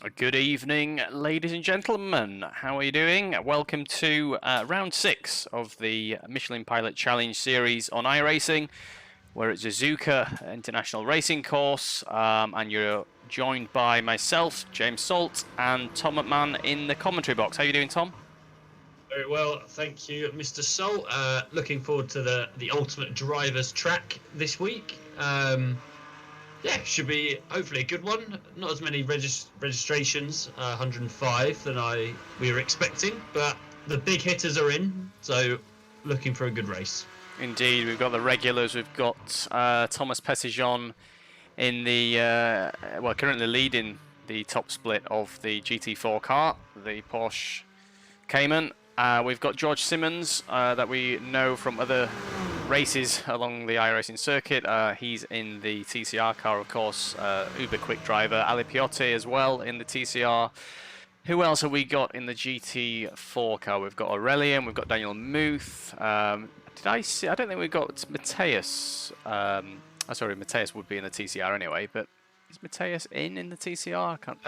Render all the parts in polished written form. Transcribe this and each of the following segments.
Good evening, ladies and gentlemen. How are you doing? Welcome to round 6 of the Michelin Pilot Challenge series on iRacing. We're at Suzuka International Racing Course, and you're joined by myself, James Salt, and Tom McMahon in the commentary box. How are you doing, Tom? Very well, thank you, Mr. Salt. Looking forward to the ultimate drivers track this week. Yeah, should be hopefully a good one. Not as many registrations, 105 than we were expecting, but the big hitters are in, so looking for a good race. Indeed, we've got the regulars. We've got Thomas Petitjean in the currently leading the top split of the GT4 car, the Porsche Cayman. We've got George Simmons that we know from other races along the iRacing circuit. He's in the TCR car, of course. Uber quick driver Ali Piotti as well in the TCR. Who else have we got in the GT4 car? We've got Aurelian, we've got Daniel Muth. Did I see? I don't think we've got Mateus. Sorry, Mateus would be in the TCR anyway, but is Mateus in the TCR? I can't.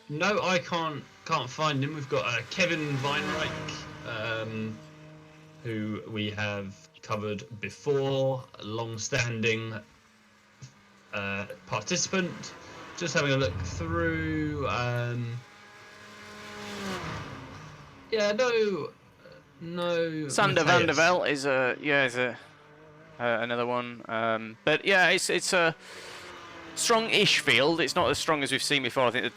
No, I can't find him. We've got Kevin Weinreich, who we have covered before, a long-standing participant. Just having a look through. Yeah, no. Sander van der Velde is another one. But yeah, it's a strong-ish field. It's not as strong as we've seen before. I think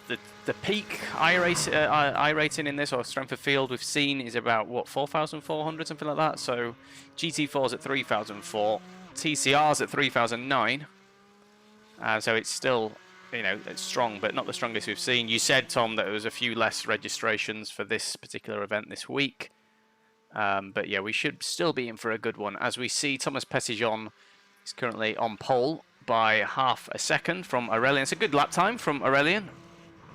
the peak iRating in this, or strength of field we've seen, is about, what, 4,400, something like that. So GT4's at 3,004, TCR's at 3,009. So it's still, it's strong, but not the strongest we've seen. You said, Tom, that there was a few less registrations for this particular event this week. But yeah, we should still be in for a good one. As we see, Thomas Petitjean is currently on pole by half a second from Aurelian. It's a good lap time from Aurelian.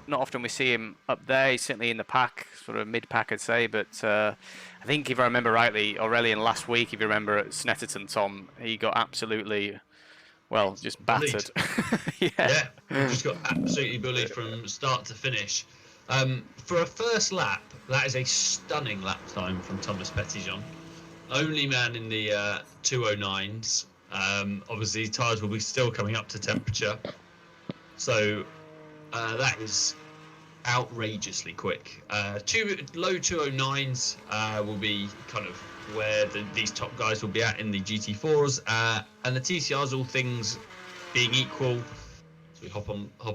Not often we see him up there. He's certainly in the pack, sort of mid-pack, I'd say. But I think, if I remember rightly, Aurelian last week, if you remember at Snetterton, Tom, he got absolutely, well, just battered. Yeah, just got absolutely bullied from start to finish. For a first lap, that is a stunning lap time from Thomas Petitjean. Only man in the 209s. Obviously, tyres will be still coming up to temperature, so that is outrageously quick. Low 209s will be kind of where these top guys will be at in the GT4s, and the TCRs, all things being equal. So we hop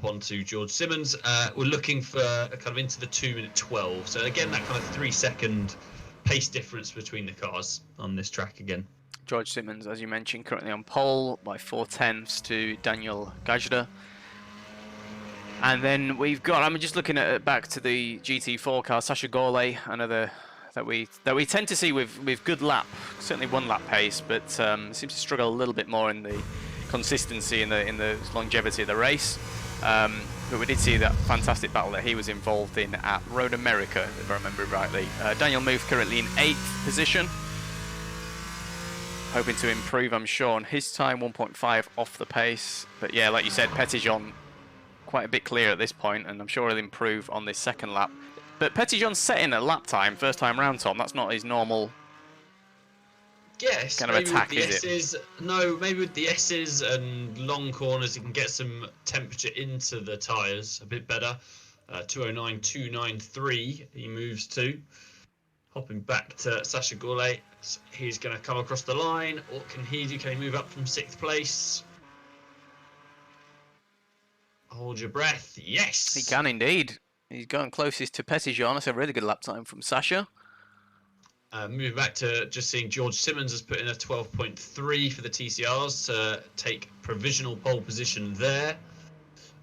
on to George Simmons. We're looking for kind of into the 2-minute 12. So again, that kind of 3-second pace difference between the cars on this track again. George Simmons, as you mentioned, currently on pole by 4/10 to Daniel Gajda. And then we've got, I'm just looking at back to the GT4 car, Sasha Gourlay, another that we tend to see with good lap, certainly one lap pace, but seems to struggle a little bit more in the consistency in the longevity of the race. But we did see that fantastic battle that he was involved in at Road America, if I remember rightly. Daniel Muth currently in 8th position. Hoping to improve, I'm sure, on his time, 1.5 off the pace. But yeah, like you said, Petitjean quite a bit clear at this point, and I'm sure he'll improve on this second lap. But Petitjean's setting a lap time first time round, Tom. That's not his normal kind of attack, is it? No, maybe with the S's and long corners, he can get some temperature into the tyres a bit better. 209.293 he moves to. Hopping back to Sasha Gourlay, he's going to come across the line. What can he do? Can he move up from 6th place? Hold your breath. Yes! He can indeed. He's going closest to Petitjean. That's a really good lap time from Sasha. Moving back to just seeing George Simmons has put in a 12.3 for the TCRs to take provisional pole position there.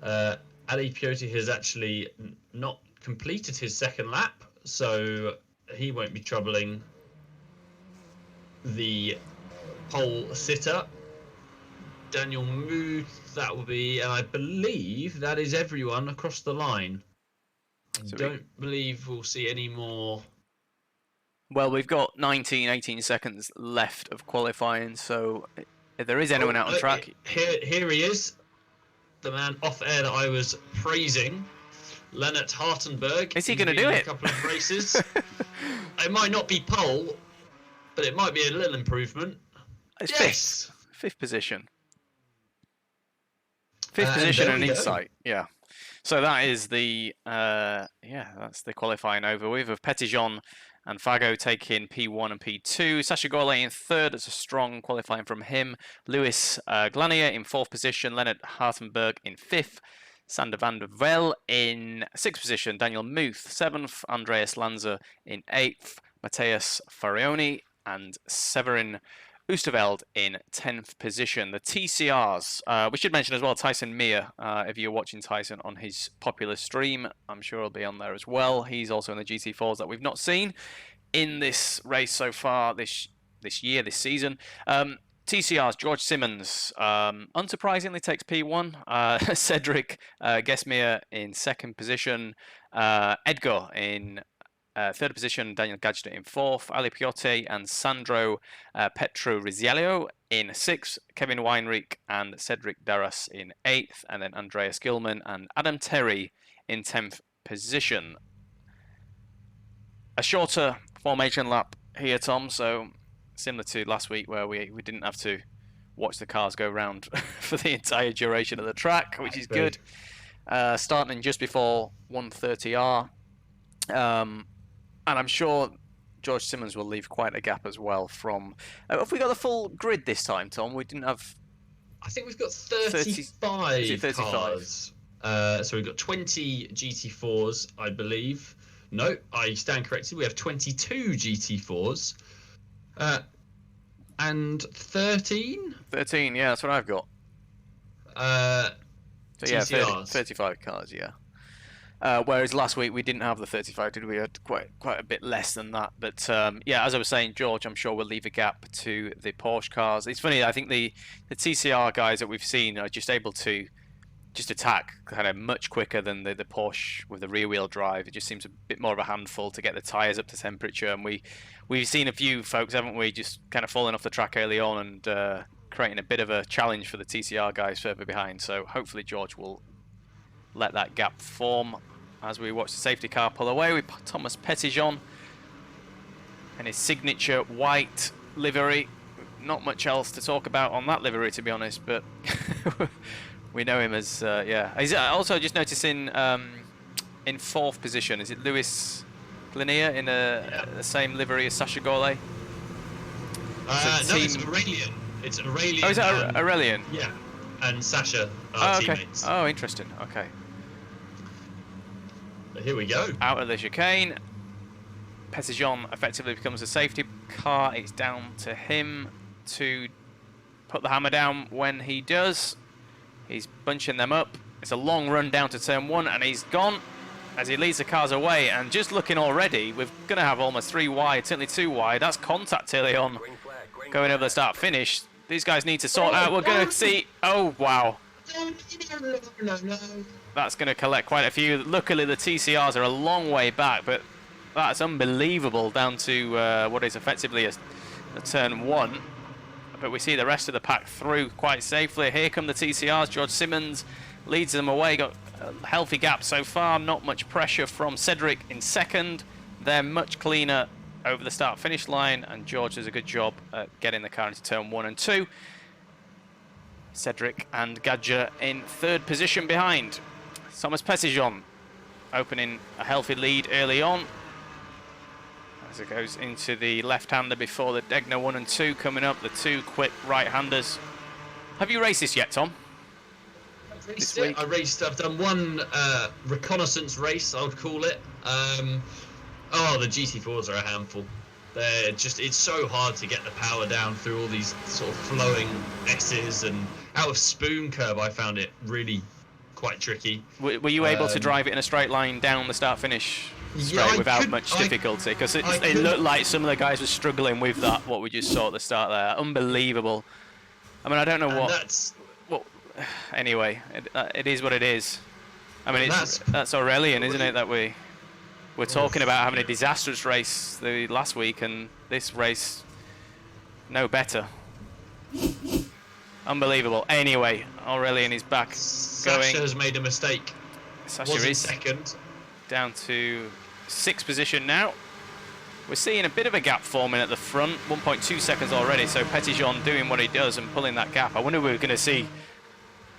Ali Piotti has actually not completed his second lap, so he won't be troubling the pole sitter. Daniel Muth, that will be, and I believe that is everyone across the line. I don't believe we'll see any more. Well, we've got 18 seconds left of qualifying, so if there is anyone out on track... Here he is, the man off air that I was praising. Lennart Hartenberg. Is he going to do In it? a couple of races. It might not be pole, but it might be a little improvement. It's Yes. fifth position. Fifth position and insight. Yeah. So that is the that's the qualifying over with Petitjean and Fago taking P1 and P2. Sacha Gourlay in third. That's a strong qualifying from him. Lewis Glanier in fourth position. Lennart Hartenberg in fifth. Sander van der Vel in sixth position. Daniel Muth seventh. Andreas Lanza in eighth. Matthias Farioni and Severin Oosterveld in 10th position. The TCRs, we should mention as well, Tyson Meir, if you're watching Tyson on his popular stream, I'm sure he'll be on there as well. He's also in the GT4s that we've not seen in this race so far this season. TCRs, George Simmons, unsurprisingly takes P1. Cedric Gesmier in second position. Edgar in third position, Daniel Gadget in fourth, Ali Piotte and Sandro Petro Riziello in sixth, Kevin Weinreich and Cedric Darras in eighth, and then Andreas Gilman and Adam Terry in 10th position. A shorter formation lap here, Tom, so similar to last week where we didn't have to watch the cars go round for the entire duration of the track, which is good. Starting just before 1:30R. And I'm sure George Simmons will leave quite a gap as well from... have we got the full grid this time, Tom? We didn't have... I think we've got 35 cars. So we've got 20 GT4s, I believe. No, I stand corrected. We have 22 GT4s. And 13? 13, yeah, that's what I've got. So yeah, 35 cars, yeah. Whereas last week we didn't have the 35, did we? We had quite a bit less than that. But yeah, as I was saying, George, I'm sure will leave a gap to the Porsche cars. It's funny, I think the TCR guys that we've seen are just able to just attack kind of much quicker than the Porsche with the rear wheel drive. It just seems a bit more of a handful to get the tyres up to temperature. And we've seen a few folks, haven't we, just kind of falling off the track early on and creating a bit of a challenge for the TCR guys further behind. So hopefully George will let that gap form as we watch the safety car pull away with Thomas Petitjean and his signature white livery. Not much else to talk about on that livery, to be honest, but we know him as, yeah. He's also just noticing in fourth position, is it Lewis Glanier in the same livery as Sacha Gourlay? No, it's Aurelien. It's Aurelien. Oh, is that Aurelien? Yeah, and Sacha are teammates. Oh, interesting. Okay. Here we go. Out of the chicane. Petitjean effectively becomes a safety car. It's down to him to put the hammer down when he does. He's bunching them up. It's a long run down to turn one, and he's gone as he leads the cars away. And just looking already, we're going to have almost 3 wide, certainly 2 wide. That's contact early on going over the start finish. These guys need to sort out. We're going to see. Oh, wow. No. That's going to collect quite a few. Luckily, the TCRs are a long way back, but that's unbelievable down to what is effectively a turn one. But we see the rest of the pack through quite safely. Here come the TCRs. George Simmons leads them away. Got a healthy gap so far. Not much pressure from Cedric in second. They're much cleaner over the start-finish line, and George does a good job at getting the car into turn 1 and 2. Cedric and Gadget in third position behind. Thomas Petitjean opening a healthy lead early on as it goes into the left-hander before the Degner 1 and 2 coming up, the 2 quick right-handers. Have you raced this yet, Tom? I've done one reconnaissance race, I would call it. The GT4s are a handful. They're just, it's so hard to get the power down through all these sort of flowing S's, and out of spoon curve I found it really quite tricky. Were you able to drive it in a straight line down the start-finish straight without much difficulty? Because it looked like some of the guys were struggling with that, what we just saw at the start there. Unbelievable. I mean, I don't know anyway, it is what it is. I mean, that's Aurelien, isn't it, that we're talking about having a disastrous race the last week, and this race no better. Unbelievable. Anyway, Aurelien is back. Sacha has made a mistake. Sacha is second. down to 6th position now. We're seeing a bit of a gap forming at the front, 1.2 seconds already, so Petitjean doing what he does and pulling that gap. I wonder if we're going to see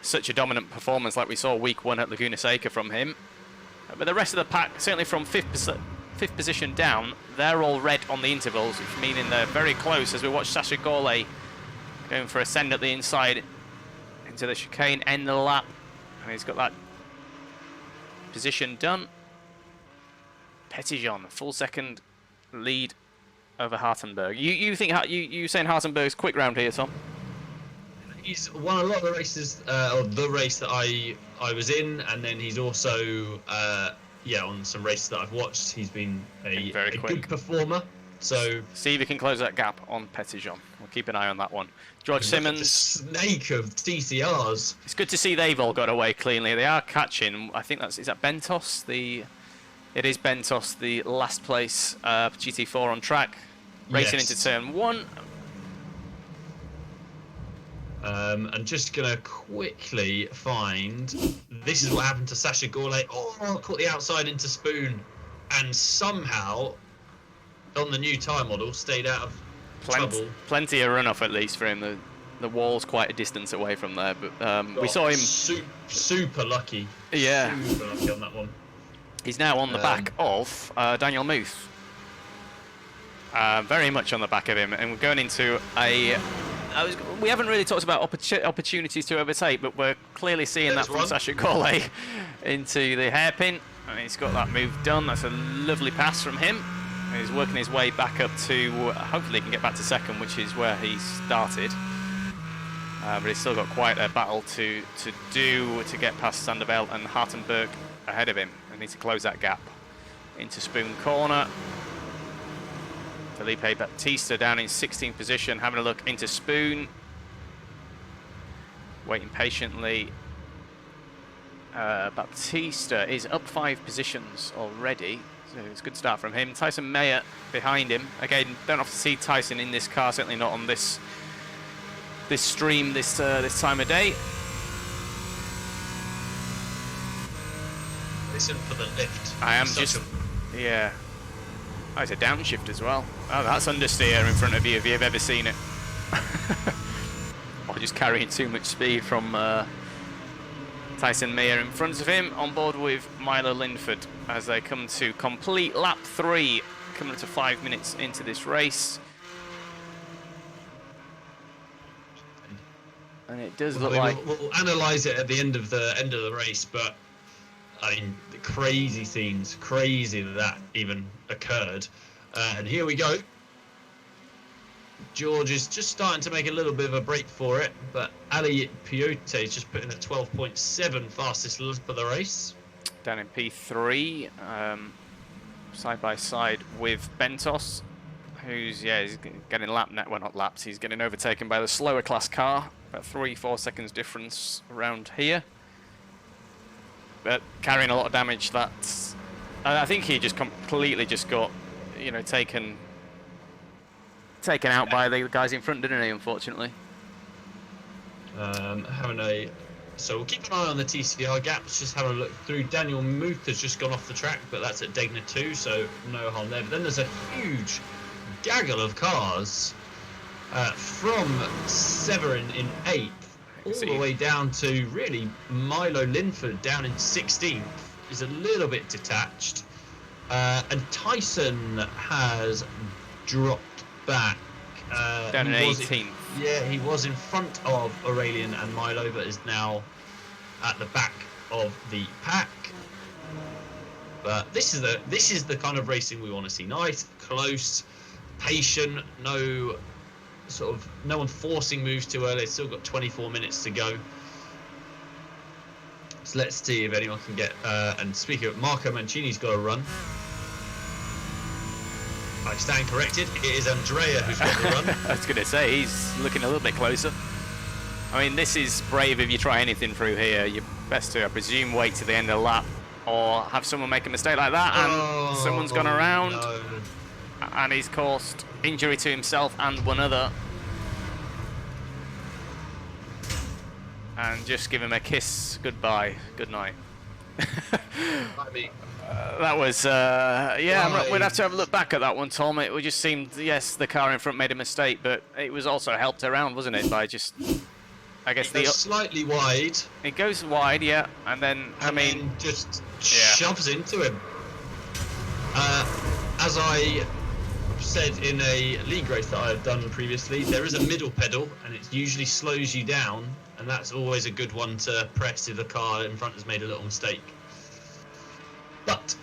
such a dominant performance like we saw week 1 at Laguna Seca from him. But the rest of the pack, certainly from 5th position down, they're all red on the intervals, which meaning they're very close as we watch Sacha Gourlay going for a send at the inside into the chicane, end the lap, and he's got that position done. Petitjean, a full second lead over Hartenberg. You think you saying Hartenberg's quick round here, Tom? He's won a lot of the races, or the race that I was in, and then he's also on some races that I've watched. He's been a good performer. So see if he can close that gap on Petitjean. We'll keep an eye on that one. George Simmons, the snake of TCRs. It's good to see they've all got away cleanly. They are catching. I think is that Bentos. It is Bentos, the last place GT4 on track, racing into turn 1. I'm just gonna quickly find. This is what happened to Sacha Gourlay. Oh, caught the outside into Spoon, and somehow on the new tyre model stayed out of trouble. Plenty of runoff at least for him. The wall's quite a distance away from there, but we saw him super lucky. Yeah, super lucky on that one. He's now on the back of Daniel Muth. Very much on the back of him, and we're going into we haven't really talked about opportunities to overtake, but we're clearly seeing that from Sacha Gourlay into the hairpin. And he's got that move done. That's a lovely pass from him. And he's working his way back up to, hopefully he can get back to second, which is where he started. But he's still got quite a battle to do to get past Sanderveld and Hartenberg ahead of him. They need to close that gap into Spoon Corner. Felipe Baptista down in 16th position, having a look into Spoon. Waiting patiently. Baptista is up 5 positions already, so it's a good start from him. Tyson Mayer behind him. Again, don't often see Tyson in this car, certainly not on this stream this time of day. Listen for the lift. I am just, yeah. Oh, it's a downshift as well. Oh, that's understeer in front of you if you've ever seen it. Or just carrying too much speed from Tyson Mayer in front of him, on board with Milo Linford as they come to complete lap 3, coming to 5 minutes into this race. And it does look like we'll analyse it at the end of the race, but I mean, the crazy scenes, crazy that even occurred. And here we go. George is just starting to make a little bit of a break for it, but Ali Piote is just putting a 12.7 fastest lap of the race. Down in P3, side by side with Bentos, who's he's getting not laps, he's getting overtaken by the slower class car. About 3-4 seconds difference around here. But carrying a lot of damage. That's, I think he just completely just got, taken out by the guys in front, didn't he? Unfortunately. So we'll keep an eye on the TCR gaps. Just having a look through. Daniel Muth has just gone off the track, but that's at Degner 2, so no harm there. But then there's a huge gaggle of cars from Severin in 8th. All the way down to really Milo Linford down in 16th is a little bit detached, and Tyson has dropped back down in 18th. Yeah, he was in front of Aurelian and Milo, but is now at the back of the pack. But this is the kind of racing we want to see. Nice, close, patient, no one forcing moves too early. It's still got 24 minutes to go. So let's see if anyone can get, and speaking of, Marco Mancini's got a run. I stand corrected, it is Andrea who's got the run. I was going to say, he's looking a little bit closer. I mean, this is brave if you try anything through here. You're best to, I presume, wait to the end of the lap, or have someone make a mistake like that, and someone's gone around. No. And he's caused injury to himself and one other. And just give him a kiss goodbye, good night. I mean, That was, yeah, we'd have to have a wide. look back at that one, Tom. It just seemed, yes, the car in front made a mistake, but it was also helped around, wasn't it, by just, I guess It goes slightly wide, it goes wide, yeah, and then, I and mean, then just yeah. shoves into him. As I said in a league race that I've done previously, there is a middle pedal, and it usually slows you down, and that's always a good one to press if the car in front has made a little mistake. But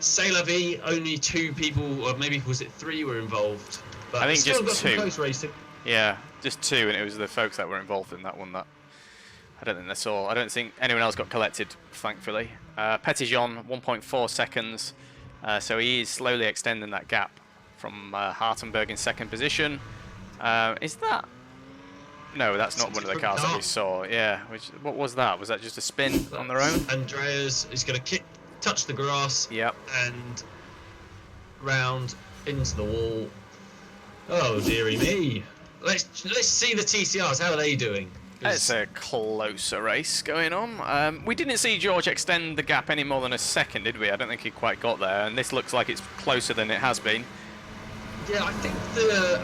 c'est la vie, only 2 people, or maybe was it 3, were involved. But I think still just got 2. some close racing. Yeah, just 2, and it was the folks that were involved in that one that I don't think that's all. I don't think anyone else got collected, thankfully. Petitjean, 1.4 seconds, so he is slowly extending that gap from Hartenberg in 2nd position. Is that? No, that's not one of the cars that we saw. Yeah, what was that? Was that just a spin on their own? Andreas is going to touch the grass. Yep. And round into the wall. Oh dearie me! Let's see the TCRs. How are they doing? It's a closer race going on. We didn't see George extend the gap any more than a second, did we? I don't think he quite got there, and this looks like it's closer than it has been. Yeah, I think the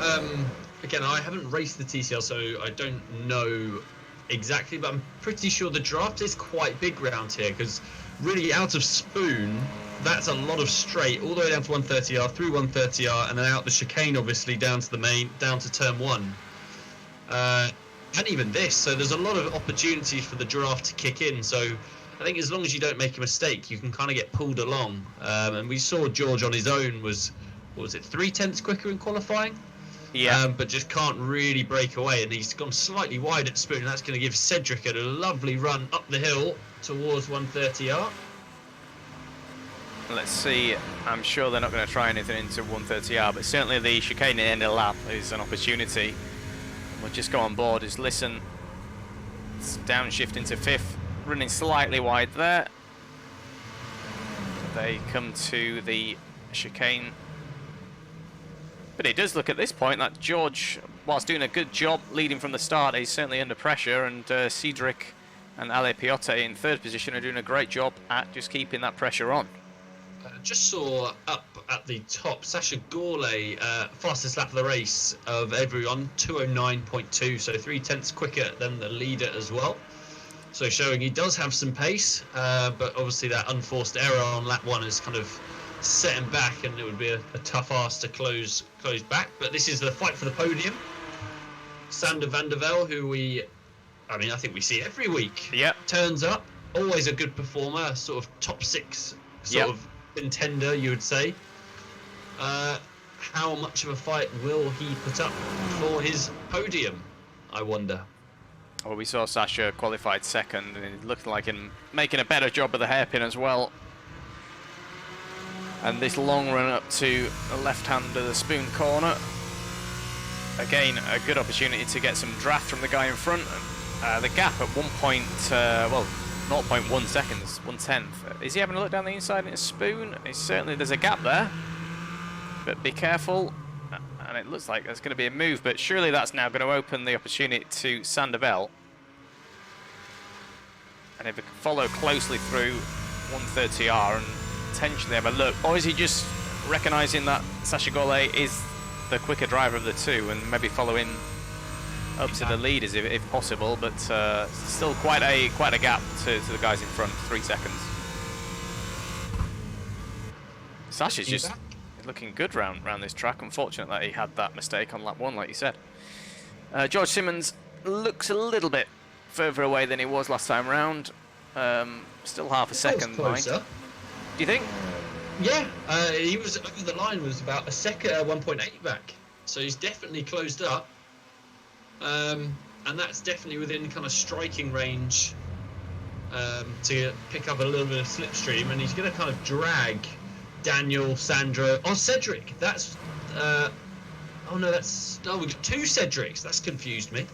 again, I haven't raced the TCR, so I don't know exactly, but I'm pretty sure the draft is quite big round here, because really out of Spoon, that's a lot of straight, all the way down to 130R, through 130R, and then out the chicane, obviously, down to the main, down to turn 1. And even this, so there's a lot of opportunities for the draft to kick in, so I think as long as you don't make a mistake, you can kind of get pulled along. And we saw George on his own was, what was it, 3/10 quicker in qualifying? Yeah. But just can't really break away, and he's gone slightly wide at Spoon, and that's going to give Cedric a lovely run up the hill towards 130R. Let's see. I'm sure they're not going to try anything into 130R, but certainly the chicane at the end of the lap is an opportunity. We'll just go on board, just listen. It's downshift into 5th, running slightly wide there. They come to the chicane. But it does look at this point that George, whilst doing a good job leading from the start, is certainly under pressure, and Cedric and Ale Piotte in 3rd position are doing a great job at just keeping that pressure on. Just saw up at the top, Sasha Gourlay, fastest lap of the race of everyone, 209.2, so 3/10 quicker than the leader as well. So showing he does have some pace, but obviously that unforced error on lap 1 has kind of set him back, and it would be a tough ask to close back. But this is the fight for the podium. Sander van der Velde, who I think we see every week. Yep. Turns up, always a good performer, sort of top 6 sort of contender, you would say. How much of a fight will he put up for his podium, I wonder? Well, we saw Sasha qualified 2nd, and it looked like him making a better job of the hairpin as well. And this long run up to the left hand of the Spoon corner. Again, a good opportunity to get some draft from the guy in front. The gap at 0.1 seconds, 1/10. Is he having a look down the inside in a Spoon? There's a gap there. But be careful. And it looks like there's going to be a move, but surely that's now going to open the opportunity to Sander Velde. And if we can follow closely through 130R and potentially have a look, or is he just recognising that Sasha Gourlay is the quicker driver of the 2 and maybe following up to the leaders if possible, but still quite a gap to the guys in front, 3 seconds. Sasha's just looking good round this track. Unfortunate that he had that mistake on lap 1, like you said. George Simmons looks a little bit further away than he was last time round. Still half a second behind. Do you think? Yeah, he was over the line, was about a second, 1.8 back. So he's definitely closed up. And that's definitely within kind of striking range to pick up a little bit of slipstream, and he's going to kind of drag Daniel, Sandro, Cedric. That's oh no, we got 2 Cedrics. That's confused me.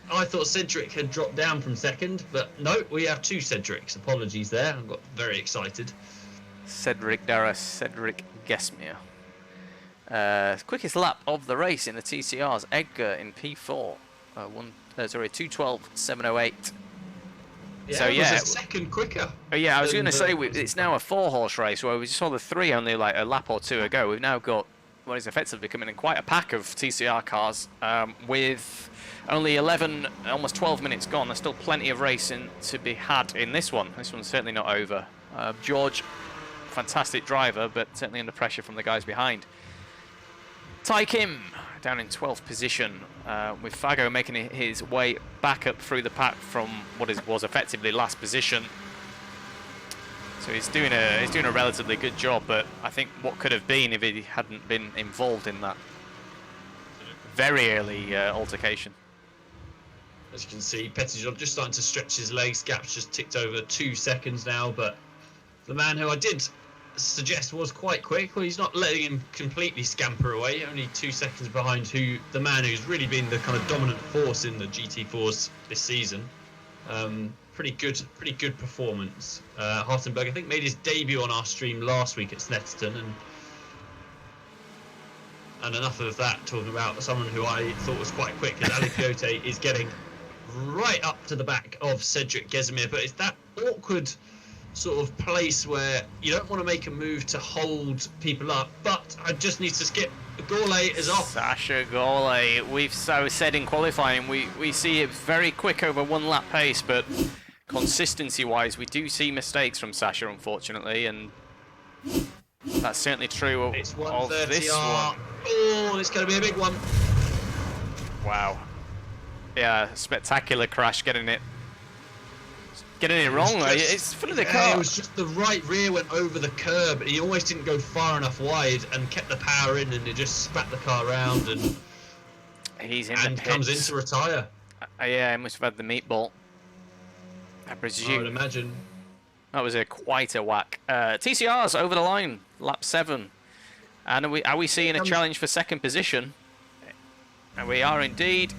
I thought Cedric had dropped down from 2nd, but no, we have 2 Cedrics. Apologies there. I got very excited. Cedric Darras, Cedric Gesmier. Quickest lap of the race in the TCRs, Edgar in P4. 2:12.708. Yeah, So it yeah, was a second quicker. yeah. I was than going to say the- it's now a 4-horse race where we saw the 3 only like a lap or 2 ago. We've now got what is effectively becoming quite a pack of TCR cars with only 11, almost 12 minutes gone. There's still plenty of racing to be had in this one. This one's certainly not over. George, fantastic driver, but certainly under pressure from the guys behind. Tai Kim down in 12th position, with Fago making his way back up through the pack from what was effectively last position. So he's doing a relatively good job, but I think what could have been if he hadn't been involved in that very early altercation. As you can see, Petitjean just starting to stretch his legs. Gap's just ticked over 2 seconds now, but the man who I did suggest was quite quick. Well, he's not letting him completely scamper away. Only 2 seconds behind the man who's really been the kind of dominant force in the GT4s this season. Pretty good performance. Hartenberg, I think, made his debut on our stream last week at Snetterton, and enough of that. Talking about someone who I thought was quite quick, and Ali Piote is getting right up to the back of Cedric Gesimir, but it's that awkward sort of place where you don't want to make a move to hold people up, but I just need to skip. Gourlay is off. Sasha Gourlay, we've said in qualifying, we see it very quick over 1 lap pace, but consistency-wise, we do see mistakes from Sasha, unfortunately, and that's certainly true of this one. Oh, it's going to be a big one. Wow. Yeah, spectacular crash, getting it wrong. It's full of the car. It was just the right rear went over the curb. He almost didn't go far enough wide and kept the power in, and it just spat the car around, and he's in and the comes in pits. to retire. Yeah, he must have had the meatball, I presume. I would imagine. That was quite a whack. TCR's over the line, lap 7. And are we seeing a challenge for second position? And we are indeed.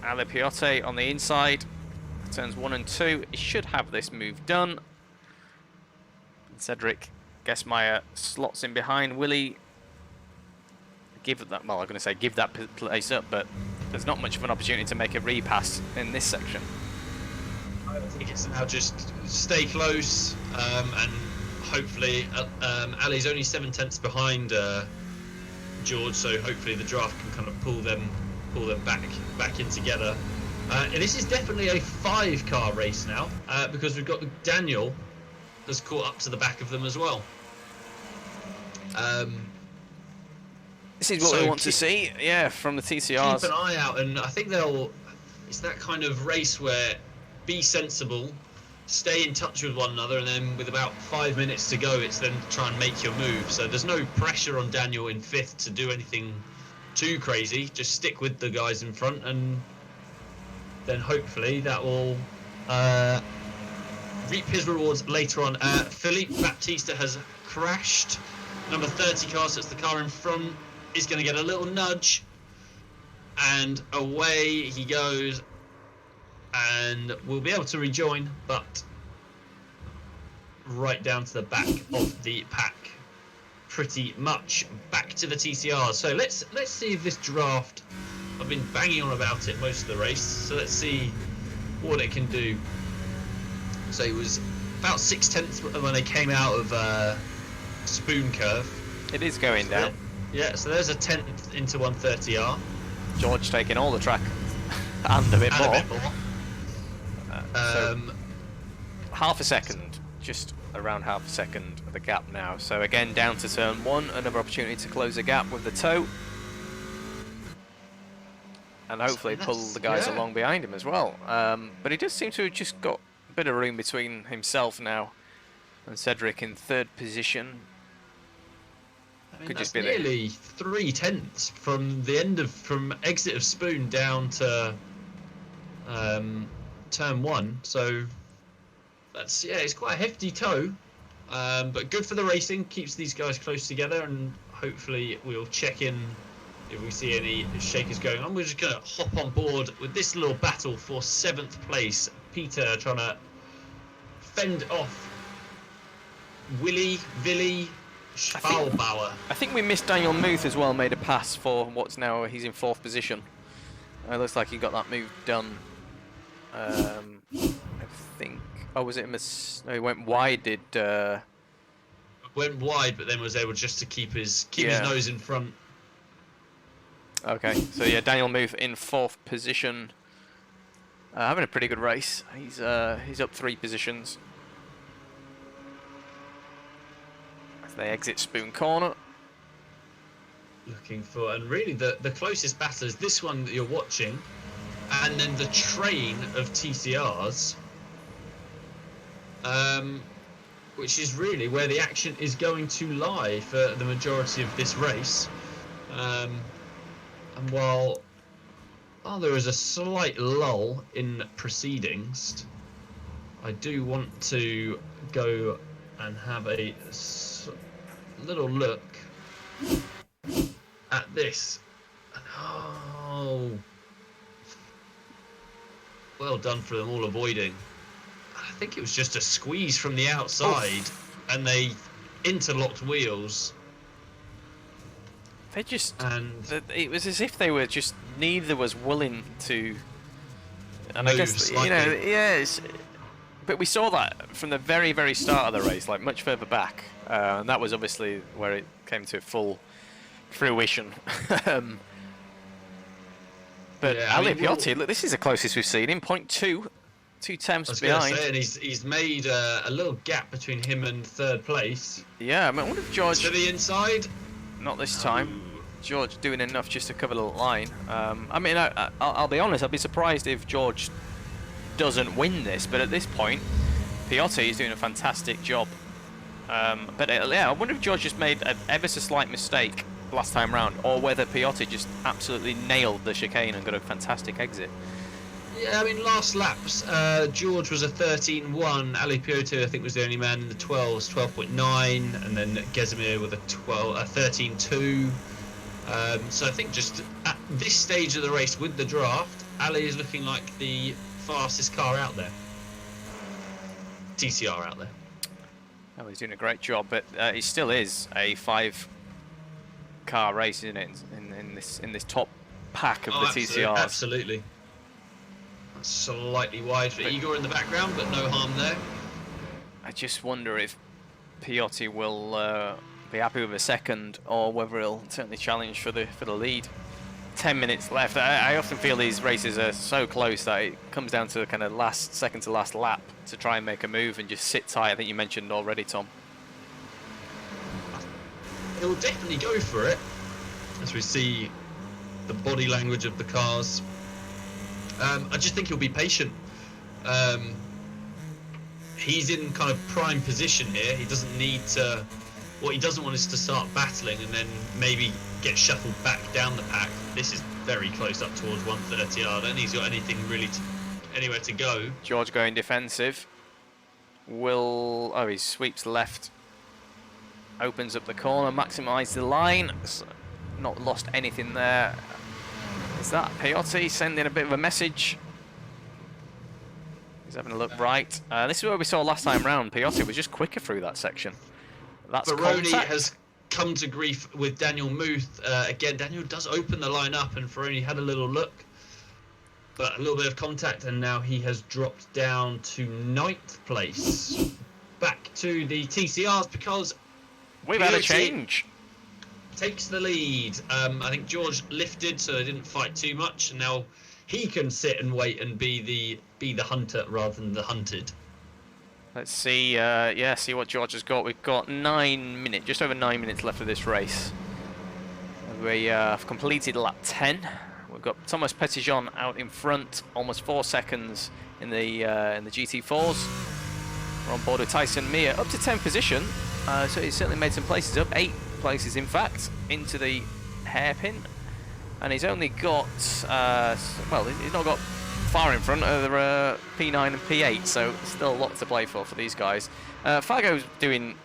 Ale Piote on the inside. Turns 1 and 2. He should have this move done. Cedric Gesmeyer slots in behind. Will he give that? Well, I'm going to say give that place up, but there's not much of an opportunity to make a repass in this section. I think it's now just stay close, and hopefully Ali's only 7/10 behind George, so hopefully the draft can kind of pull them back in together. And this is definitely a 5-car race now, because we've got Daniel that's caught up to the back of them as well. This is what we want to see, yeah, from the TCRs. Keep an eye out, and I think it's that kind of race where be sensible, stay in touch with one another, and then with about 5 minutes to go, it's then try and make your move. So there's no pressure on Daniel in 5th to do anything too crazy. Just stick with the guys in front, and then hopefully that will reap his rewards later on. Philippe Baptista has crashed. Number 30 car, so it's the car in front, is going to get a little nudge, and away he goes, and we'll be able to rejoin, but right down to the back of the pack, pretty much back to the TCRs. So let's see if this draft, I've been banging on about it most of the race, so let's see what it can do. So it was about 6/10 when they came out of Spoon Curve. It is going down. Yeah, so there's a 10th into 130R. George taking all the track and a bit more. So half a second, just around half a second of the gap now. So again, down to turn 1, another opportunity to close the gap with the toe. And hopefully pull the guys along behind him as well. But he does seem to have just got a bit of room between himself now and Cedric in 3rd position. I mean, Could that's just be nearly 3/10 from exit of Spoon down to turn 1. So that's it's quite a hefty toe, but good for the racing. Keeps these guys close together, and hopefully we'll check in if we see any shakers going on. We're just gonna hop on board with this little battle for 7th place. Peter trying to fend off Vili Schwalbauer. I think we missed Daniel Muth as well, made a pass for what's now, he's in 4th position. It looks like he got that move done. I think Oh, was it no, he went wide, did... Went wide, but then was able just to keep his nose in front. Okay, so yeah, Daniel Muth in 4th position. Having a pretty good race. He's up 3 positions. As they exit Spoon Corner. Looking for, and really the closest battle is this one that you're watching, and then the train of TCRs, which is really where the action is going to lie for the majority of this race. And while there is a slight lull in proceedings, I do want to go and have a little look at this. Oh, well done for them all avoiding. I think it was just a squeeze from the outside, and they interlocked wheels. They just, and it was as if they were just, neither was willing to, and I guess, slightly. you know, yes, but we saw that from the very, very start of the race, like much further back, and that was obviously where it came to full fruition. But yeah, Ali Piotti, look, this is the closest we've seen him, 0.2, 2/10 behind. Say, and he's made a little gap between him and 3rd place. Yeah, I mean, I wonder if George... To the inside? Not this time. George doing enough just to cover the line. I mean, I'll be honest, I'd be surprised if George doesn't win this, but at this point, Piotti is doing a fantastic job. But yeah, I wonder if George just made an ever so slight mistake last time round, or whether Piotti just absolutely nailed the chicane and got a fantastic exit. Yeah, I mean, last laps, George was a 13.1. Ali Piotti, I think, was the only man in the 12s, 12.9, and then Gesimir with a 13.2. So I think just at this stage of the race with the draft, Ali is looking like the fastest car out there. TCR out there. Oh, he's doing a great job, but it still is a 5-car race, isn't it? In this top pack of the TCRs. Absolutely. Slightly wide for Igor in the background, but no harm there. I just wonder if Piotti will be happy with a second, or whether he'll certainly challenge for the lead. 10 minutes left. I often feel these races are so close that it comes down to the kind of second to last lap to try and make a move and just sit tight. I think you mentioned already, Tom. He'll definitely go for it, as we see the body language of the cars. I just think he'll be patient. He's in kind of prime position here. He doesn't need to... What he doesn't want is to start battling and then maybe get shuffled back down the pack. This is very close up towards 130. I don't think he's got anything really anywhere to go. George going defensive. He sweeps left. Opens up the corner, maximise the line. Not lost anything there. Is that Piotti sending a bit of a message? He's having a look right. This is where we saw last time round. Piotti was just quicker through that section. That's Baroni contact. has come to grief with Daniel Muth. Again, Daniel does open the line up, and Ferroni had a little look, but a little bit of contact, and now he has dropped down to 9th place. Back to the TCRs because we've had a change. Takes the lead. I think George lifted, so they didn't fight too much, and now he can sit and wait and be the hunter rather than the hunted. Let's see, see what George has got. We've got just over 9 minutes left of this race. We have completed lap 10. We've got Thomas Petitjean out in front, almost 4 seconds in the GT4s. We're on board with Tyson Mir, up to 10th position. So he's certainly made some places up, 8 places in fact, into the hairpin. And he's only got, he's not got far in front of P9 and P8, so still a lot to play for these guys. Fargo's doing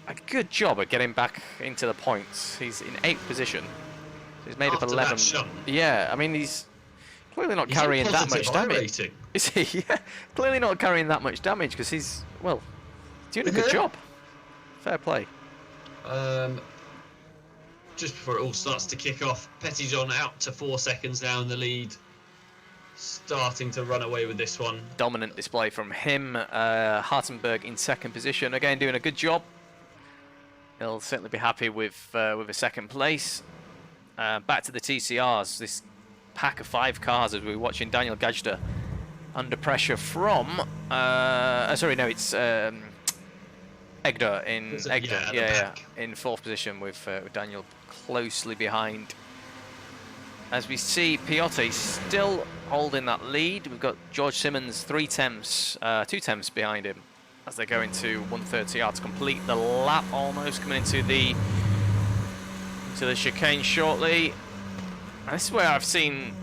a good job at getting back into the points. He's in 8th position. So he's made up 11. Yeah, I mean, he's clearly not carrying that much damage. Is he? Yeah, clearly not carrying that much damage because he's, doing a good job. Fair play. Just before it all starts to kick off, Petitjean out to 4 seconds now in the lead. starting to run away with this one. Dominant display from him. Hartenberg in second position, again doing a good job. He'll certainly be happy with a second place. Back to the TCRs, this pack of 5 cars as we're watching Daniel Gajda under pressure from, sorry, no, it's Egder in in 4th position with Daniel closely behind. As we see Piotr still holding that lead. We've got George Simmons 2 temps behind him as they go into 130R to complete the lap, almost coming into the chicane shortly. And this is where I've seen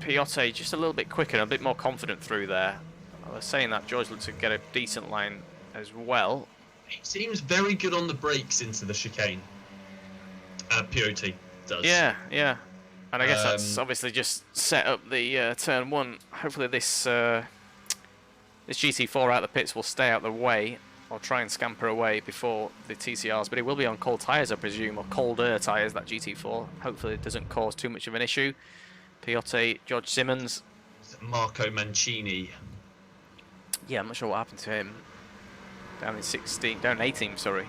Piotr just a little bit quicker and a bit more confident through there. I was saying that George looks to get a decent line as well. He seems very good on the brakes into the chicane. Piotr does. Yeah, yeah. And I guess that's obviously just set up the turn 1. Hopefully this this GT4 out of the pits will stay out of the way, or try and scamper away before the TCRs, but it will be on cold tyres, I presume, or colder tyres, that GT4. Hopefully it doesn't cause too much of an issue. Piotr, George Simmons. Marco Mancini. Yeah, I'm not sure what happened to him. Down in 16, down 18, sorry.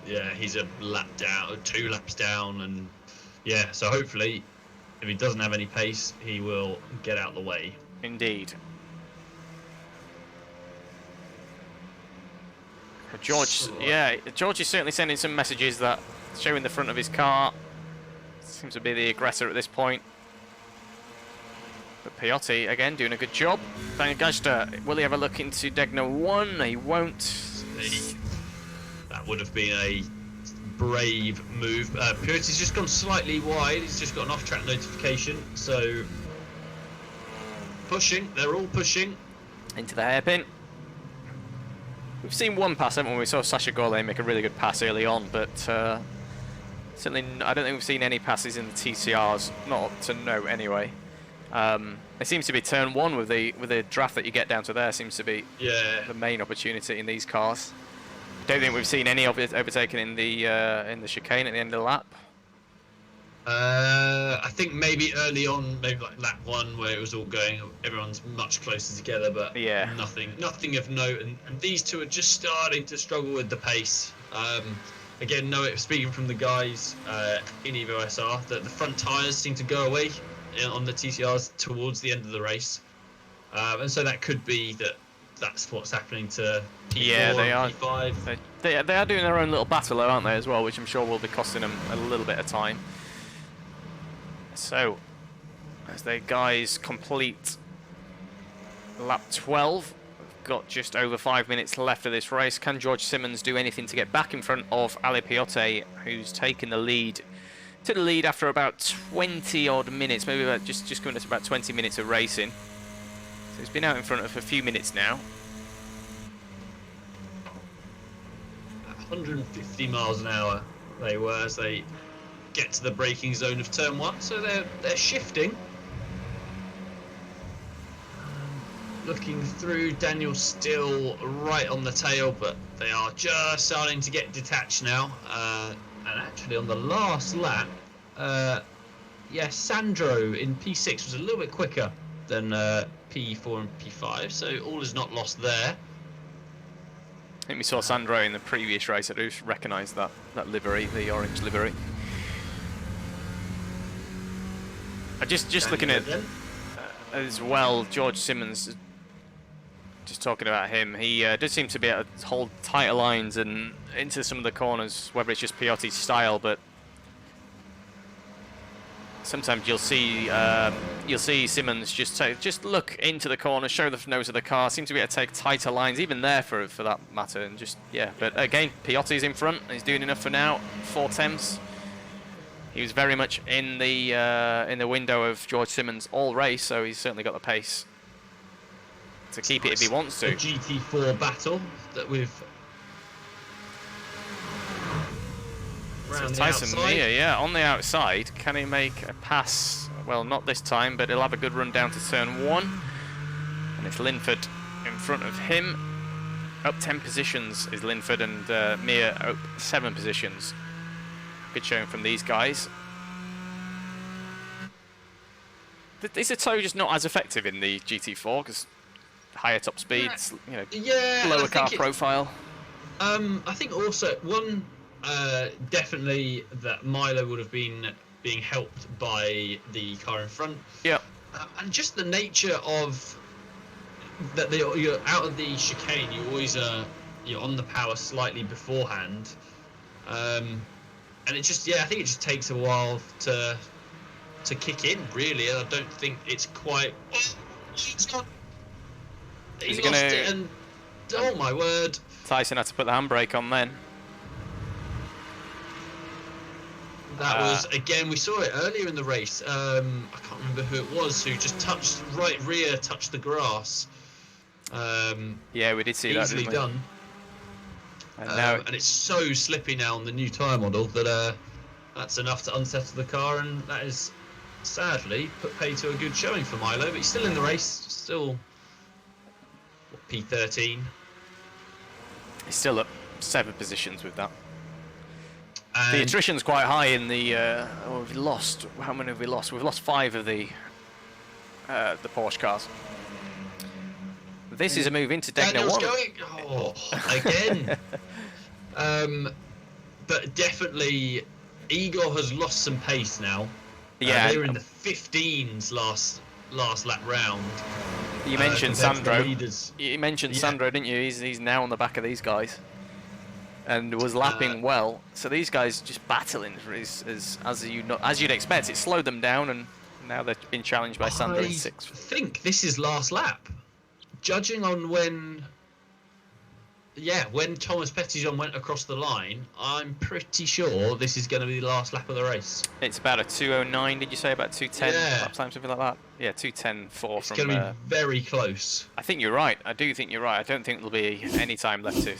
Yeah, he's a lap down, 2 laps down, and yeah, so hopefully, if he doesn't have any pace, he will get out the way. Indeed. George, yeah, George is certainly sending some messages that showing the front of his car. Seems to be the aggressor at this point. But Piotr, again, doing a good job. Daniel Gajda, will he have a look into Degner 1? He won't. That would have been a brave move. Piotr's just gone slightly wide. He's just got an off-track notification. So, pushing. They're all pushing. Into the hairpin. We've seen one pass, haven't we? We saw Sasha Gourlay make a really good pass early on, but certainly I don't think we've seen any passes in the TCRs, not to note anyway. It seems to be turn 1 with the draft that you get down to there seems to be the main opportunity in these cars. Don't think we've seen any of it overtaken in the chicane at the end of the lap. I think maybe early on, maybe like lap 1, where it was all going, everyone's much closer together, but yeah, nothing of note. And these two are just starting to struggle with the pace. Again, speaking from the guys in Evo SR, that the front tyres seem to go away on the TCRs towards the end of the race, and so that could be that's what's happening to P4, yeah, they are. P5. They are doing their own little battle, though, aren't they, as well, which I'm sure will be costing them a little bit of time. So, as the guys complete lap 12, we've got just over 5 minutes left of this race. Can George Simmons do anything to get back in front of Ali Piotr, who's taken the lead? Took the lead after about 20 odd minutes, maybe about just coming to about 20 minutes of racing. So he's been out in front of a few minutes now. 150 miles an hour they were as they get to the braking zone of turn 1, so they're shifting. Looking through, Daniel's still right on the tail, but they are just starting to get detached now. And actually on the last lap, Sandro in P6 was a little bit quicker than P4 and P5, so all is not lost there. I think we saw Sandro in the previous race. I do recognise that livery, the orange livery. Just looking at as well, George Simmons, just talking about him, he does seem to be able to hold tighter lines and into some of the corners, whether it's just Piotr's style, but sometimes you'll see Simmons just look into the corner, show the nose of the car, seem to be able to take tighter lines, even there for that matter, and just, yeah. But again, Piotr's in front, he's doing enough for now. 4 temps. He was very much in the window of George Simmons all race, so he's certainly got the pace to keep it if he wants to. A GT4 battle that we've So Tyson Mia, yeah, on the outside. Can he make a pass? Well, not this time, but he'll have a good run down to turn 1. And it's Linford in front of him. Up 10 positions is Linford, and Mia up 7 positions. Good showing from these guys. Is the toe just not as effective in the GT4 because higher top speeds, you know, Yeah, lower I car think profile? I think also one definitely that Milo would have been being helped by the car in front, Yeah. and just the nature of that you're out of the chicane. You always you're on the power slightly beforehand, and it just I think it just takes a while to kick in. Really, I don't think it's quite. Oh, it's not. He Is it lost gonna? it, and oh my word. Tyson had to put the handbrake on then. That was, again, we saw it earlier in the race. I can't remember who it was who just touched, right rear touched the grass. Yeah, we did see that, Easily didn't we? done. And now, And it's so slippy now on the new tyre model that that's enough to unsettle the car, and that is sadly put pay to a good showing for Milo, but he's still in the race, still P13. he's still up 7 positions with that. And The attrition's quite high in the. We've lost. How many have we lost? We've lost 5 of the Porsche cars. This is a move into Degner Daniel's 1. going again. But definitely, Igor has lost some pace now. Yeah, they were in the 15s last lap round. you mentioned compared to the Sandro. leaders. You mentioned Yeah. Sandro, didn't you? He's now on the back of these guys, and was lapping well. So these guys just battling as you'd expect. It slowed them down, and now they've been challenged by Sandro in 6th. I think this is last lap. Judging on when Thomas Petitjean went across the line, I'm pretty sure this is going to be the last lap of the race. It's about a 2:09. Did you say about 2:10 Yeah. lap time, something like that? Yeah, 2:10.4 It's from. going to be very close. I think you're right. I do think you're right. I don't think there'll be any time left to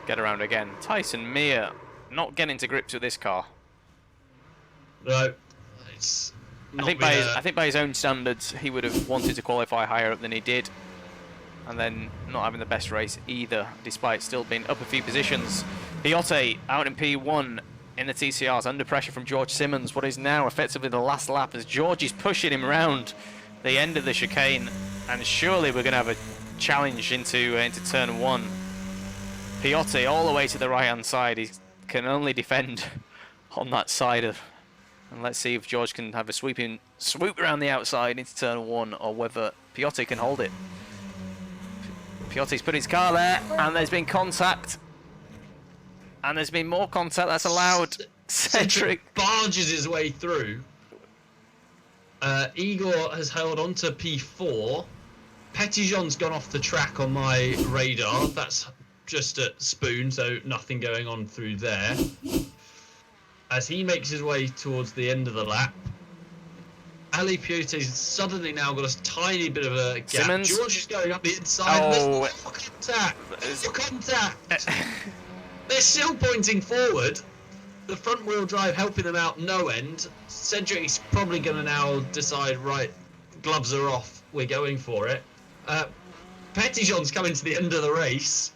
get around again. Tyson Mir not getting to grips with this car. No, it's. I think by his own standards, he would have wanted to qualify higher up than he did, and then not having the best race either, despite still being up a few positions. Piotr out in P1 in the TCRs, under pressure from George Simmons. What is now effectively the last lap as George is pushing him round the end of the chicane, and surely we're going to have a challenge into turn 1. Piotr all the way to the right hand side. He can only defend on that side of. And let's see if George can have a swoop around the outside into turn 1, or whether Piotr can hold it. Piotr's put his car there, and there's been contact. And there's been more contact that's allowed. Cedric barges his way through. Igor has held on to P4. Petitjean's gone off the track on my radar. That's just at Spoon, so nothing going on through there. As he makes his way towards the end of the lap, Ali Piotr's suddenly now got a tiny bit of a gap. Simmons. George is going up the inside. Oh. There's no contact. There's no contact. They're still pointing forward. The front wheel drive helping them out no end. Cedric's probably going to now decide, right, gloves are off. We're going for it. Petitjean's coming to the end of the race.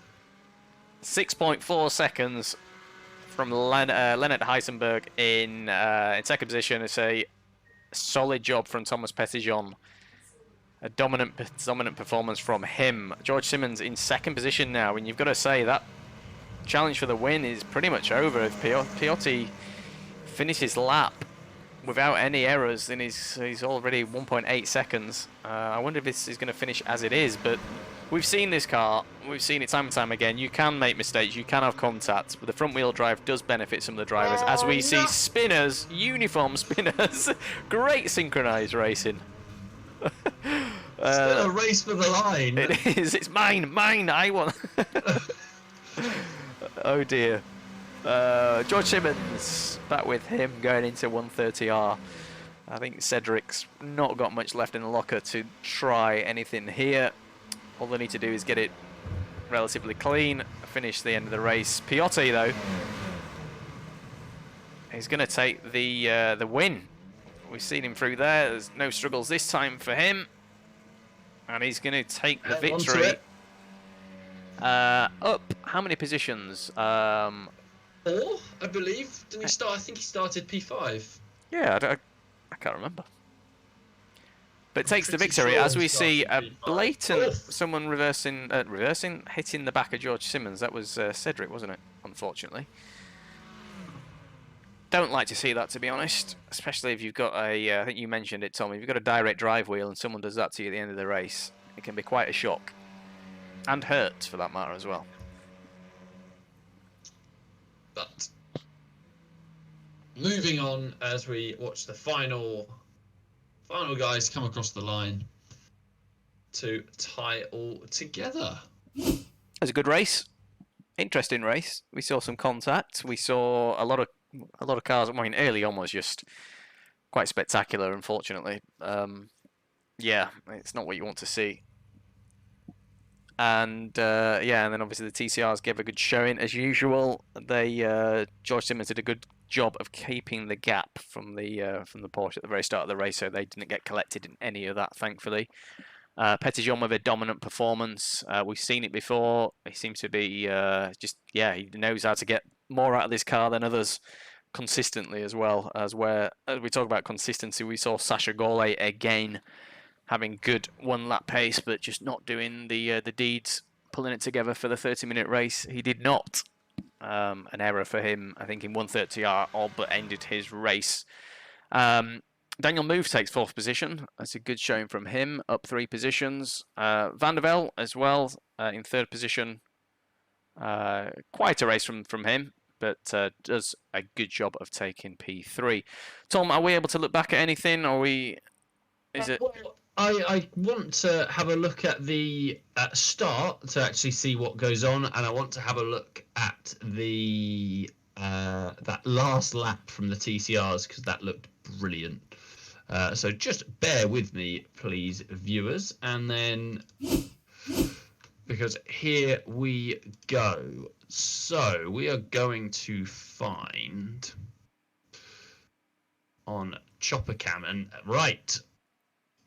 6.4 seconds from Leonard Heisenberg in second position. It's a solid job from Thomas Petitjean. A dominant performance from him. George Simmons in second position now, and you've got to say that challenge for the win is pretty much over. If Piotr finishes lap without any errors, then he's already 1.8 seconds. I wonder if this is going to finish as it is, but we've seen this car, we've seen it time and time again. You can make mistakes, you can have contact, but the front wheel drive does benefit some of the drivers, as we see spinners, uniform spinners, great synchronized racing. Still a race for the line. It is, it's mine, I want. Oh dear. George Simmons, back with him going into 130R. I think Cedric's not got much left in the locker to try anything here. All they need to do is get it relatively clean, finish the end of the race. Piotr, though, is going to take the win. We've seen him through there. There's no struggles this time for him. And he's going to take the victory. Up how many positions? 4, I believe. Didn't he start? I think he started P5. Yeah, I can't remember. but takes the Pretty victory sure as we starting see a P5. blatant Oof. someone hitting the back of George Simmons. That was Cedric, wasn't it? Unfortunately. Don't like to see that, to be honest, especially if you've got I think you mentioned it, Tom, if you've got a direct drive wheel and someone does that to you at the end of the race, it can be quite a shock. And hurt, for that matter, as well. But moving on as we watch the final guys come across the line to tie it all together. It was a good race. Interesting race. We saw some contact. We saw a lot of cars. I mean, early on was just quite spectacular, unfortunately. Yeah, it's not what you want to see. And yeah, and then obviously the TCRs gave a good showing as usual. They George Simmons did a good job of keeping the gap from the Porsche at the very start of the race, so they didn't get collected in any of that, thankfully. Petitjean with a dominant performance. We've seen it before. He seems to be he knows how to get more out of this car than others consistently as well. As we talk about consistency, we saw Sasha Gole again having good one-lap pace, but just not doing the deeds, pulling it together for the 30-minute race. He did not. An error for him, I think, in 130R, all but ended his race. Daniel Move takes 4th position. That's a good showing from him, up 3 positions. Van der Velde as well in 3rd position. Quite a race from him, but does a good job of taking P3. Tom, are we able to look back at anything? Or is it? Well, I want to have a look at the start to actually see what goes on, and I want to have a look at the that last lap from the TCRs because that looked brilliant. So just bear with me, please, viewers, and then because here we go. So we are going to find on Chopper Cam and right.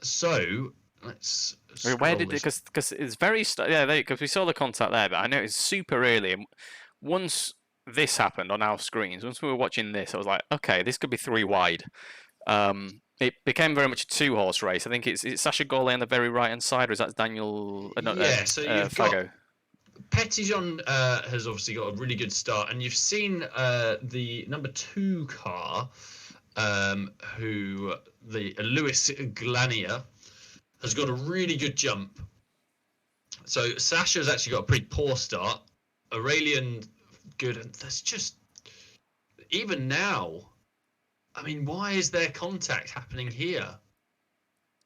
So let's. Where did it? Because it's very because we saw the contact there, but I know it's super early. And once this happened on our screens, once we were watching this, I was like, okay, this could be 3 wide. It became very much a 2-horse race. I think it's Sasha Gole on the very right hand side, or is that Daniel? So you've Fago. got Petitjean has obviously got a really good start, and you've seen the number 2 car. Who the Lewis Glanier has got a really good jump. So Sasha's actually got a pretty poor start. Aurelian good, and that's just even now. I mean, why is there contact happening here?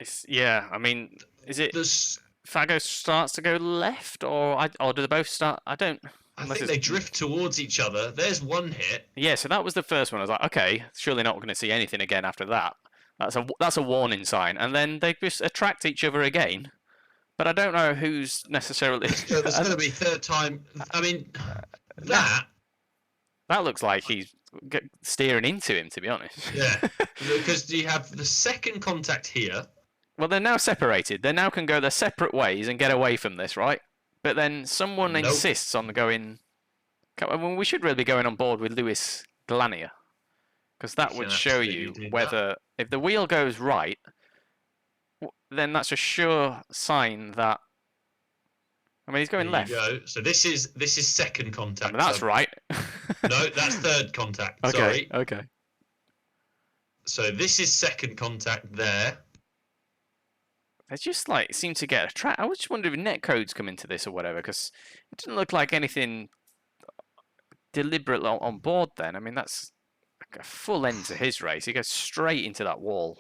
I mean, is it Fago starts to go left, or do they both start? I don't. I think they drift towards each other. There's one hit. Yeah, so that was the first one. I was like, okay, surely not going to see anything again after that. That's a warning sign. And then they just attract each other again. But I don't know who's necessarily. So there's going to be 3rd time. I mean, that looks like he's steering into him, to be honest. Yeah, because you have the 2nd contact here. Well, they're now separated. They now can go their separate ways and get away from this, right? But then someone insists on going. Well, we should really be going on board with Lewis Glanier, because that would show you whether if the wheel goes right, then that's a sure sign that. I mean, he's going left. Go. So this is 2nd contact. I mean, that's right. No, that's 3rd contact. Okay. Sorry. Okay. So this is 2nd contact there. They just seem to get a track. I was just wondering if net codes come into this or whatever, because it didn't look like anything deliberate on board then. I mean, that's like a full end to his race. He goes straight into that wall.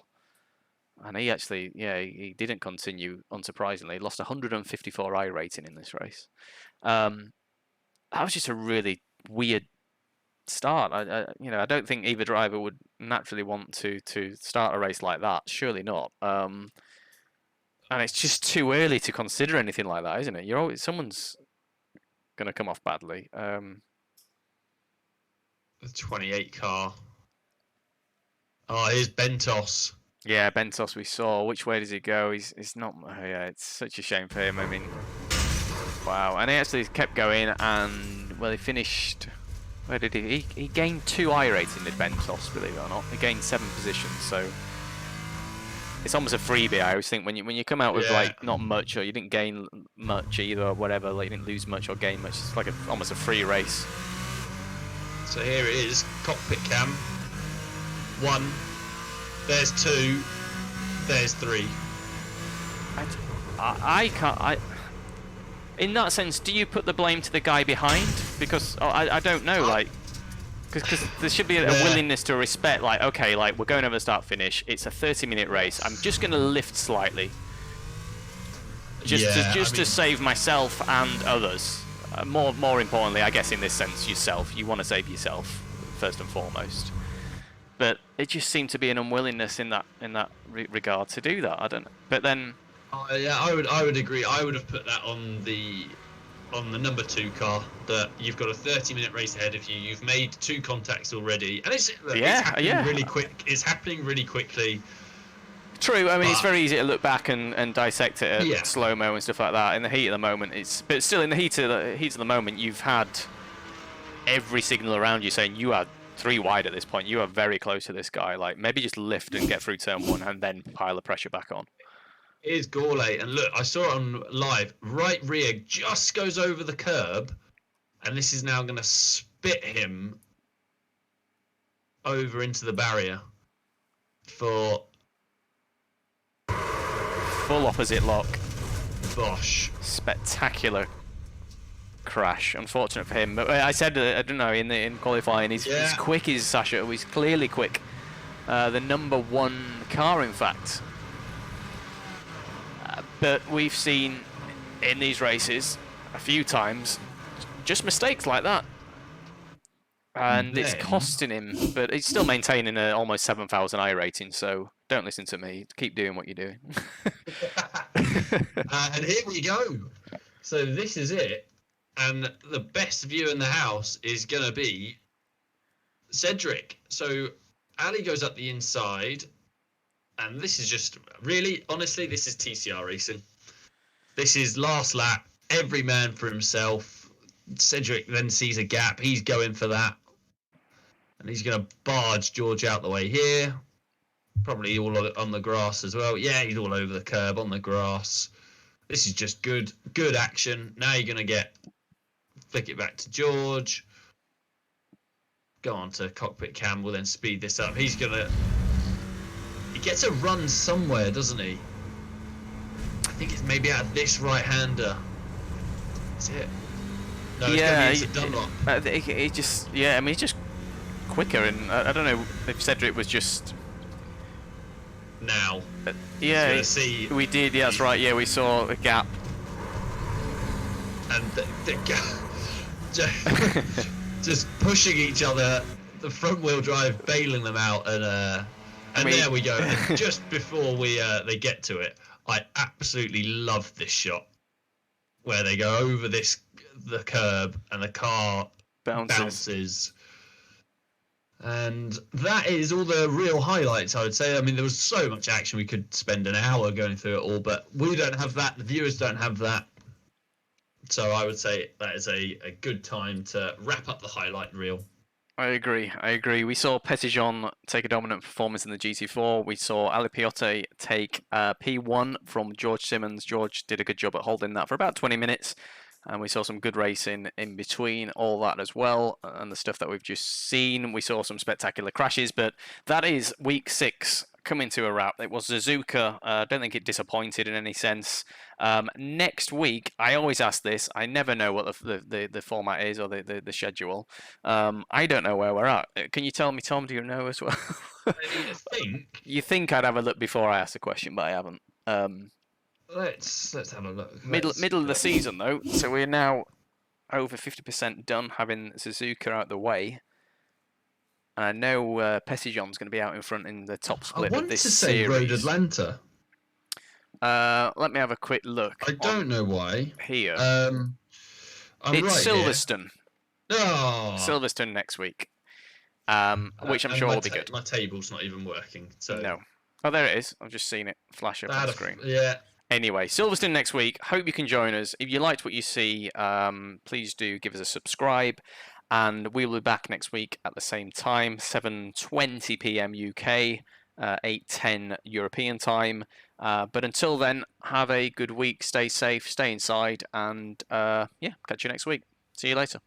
And he actually, he didn't continue, unsurprisingly. He lost 154 iRacing in this race. That was just a really weird start. I don't think either driver would naturally want to start a race like that. Surely not. And it's just too early to consider anything like that, isn't it? Someone's going to come off badly. The 28 car. Oh, here's Bentos. Yeah, Bentos we saw. Which way does he go? He's not. Yeah, it's such a shame for him. I mean, wow. And he actually kept going, and he finished. Where did he? He gained 2 iRacing with Bentos, believe it or not. He gained 7 positions. So it's almost a freebie. I always think when you come out with like not much, or you didn't gain much either, or whatever, like you didn't lose much or gain much. It's like almost a free race. So here it is, cockpit cam. 1, there's 2, there's 3. I can't. In that sense, do you put the blame to the guy behind? Because I don't know, like, because there should be a willingness to respect, like, okay, like we're going over the start finish. It's a 30-minute race. I'm just going to lift slightly, just to save myself and others. More importantly, I guess in this sense, yourself. You want to save yourself first and foremost. But it just seemed to be an unwillingness in that regard to do that. I don't know. But then. Yeah, I would agree. I would have put that on the number 2 car, that you've got a 30-minute race ahead of you. You've made 2 contacts already, and it's happening really quick. It's happening really quickly. True. I mean, it's very easy to look back and dissect it at slow-mo and stuff like that. In the heat of the moment, but still in the heat of the moment, you've had every signal around you saying you are 3 wide at this point. You are very close to this guy. Like, maybe just lift and get through turn 1 and then pile the pressure back on. Here's Gourlay, and look, I saw it on live. Right rear just goes over the curb, and this is now going to spit him over into the barrier for full opposite lock. Bosh. Spectacular crash. Unfortunate for him. But I said, I don't know, in qualifying, he's quick. He's Sasha. He's clearly quick. The number 1 car, in fact. But we've seen in these races a few times just mistakes like that. And it's costing him, but he's still maintaining an almost 7,000 iRating, so don't listen to me. Keep doing what you're doing. And here we go. So this is it. And the best view in the house is going to be Cedric. So Ali goes up the inside. And this is just, really, honestly, this is TCR racing. This is last lap, every man for himself. Cedric then sees a gap. He's going for that. And he's going to barge George out the way here. Probably all on the grass as well. Yeah, he's all over the curb, on the grass. This is just good action. Now you're going to flick it back to George. Go on to cockpit cam. We'll then speed this up. He's going to... He gets a run somewhere, doesn't he? I think it's maybe out of this right-hander. Is it? No, it's Dunlop. He just, I mean, he's just quicker, and I don't know if Cedric was just... Now. Yeah, we did, that's right, we saw a gap. And the gap... just pushing each other, the front-wheel drive bailing them out, and there we go. And just before they get to it, I absolutely love this shot where they go over the curb and the car bounces. And that is all the real highlights, I would say. I mean, there was so much action, we could spend an hour going through it all, but we don't have that. The viewers don't have that. So I would say that is a good time to wrap up the highlight reel. I agree. We saw Petitjean take a dominant performance in the GT4. We saw Ali Piotte take P1 from George Simmons. George did a good job at holding that for about 20 minutes. And we saw some good racing in between all that as well. And the stuff that we've just seen. We saw some spectacular crashes. But that is week 6 coming to a wrap. It was Suzuka. I don't think it disappointed in any sense. Next week, I always ask this. I never know what the format is or the schedule. I don't know where we're at. Can you tell me, Tom? Do you know as well? You think I'd have a look before I ask the question, but I haven't. Let's have a look. Middle of the season though, so we're now over 50% done, having Suzuka out the way. And I know Petitjean's going to be out in front in the top split of this series. I want to say Road Atlanta. Let me have a quick look. I don't know why. Here. I'm it's right Silverstone. Oh. Silverstone next week. Which I'm sure will be good. My table's not even working. So no. Oh, there it is. I've just seen it flash up on the screen. Yeah. Anyway, Silverstone next week. Hope you can join us. If you liked what you see, please do give us a subscribe. And we'll be back next week at the same time, 7:20 p.m. UK. 8:10 European time. But until then, have a good week. Stay safe, stay inside, and yeah, catch you next week. See you later.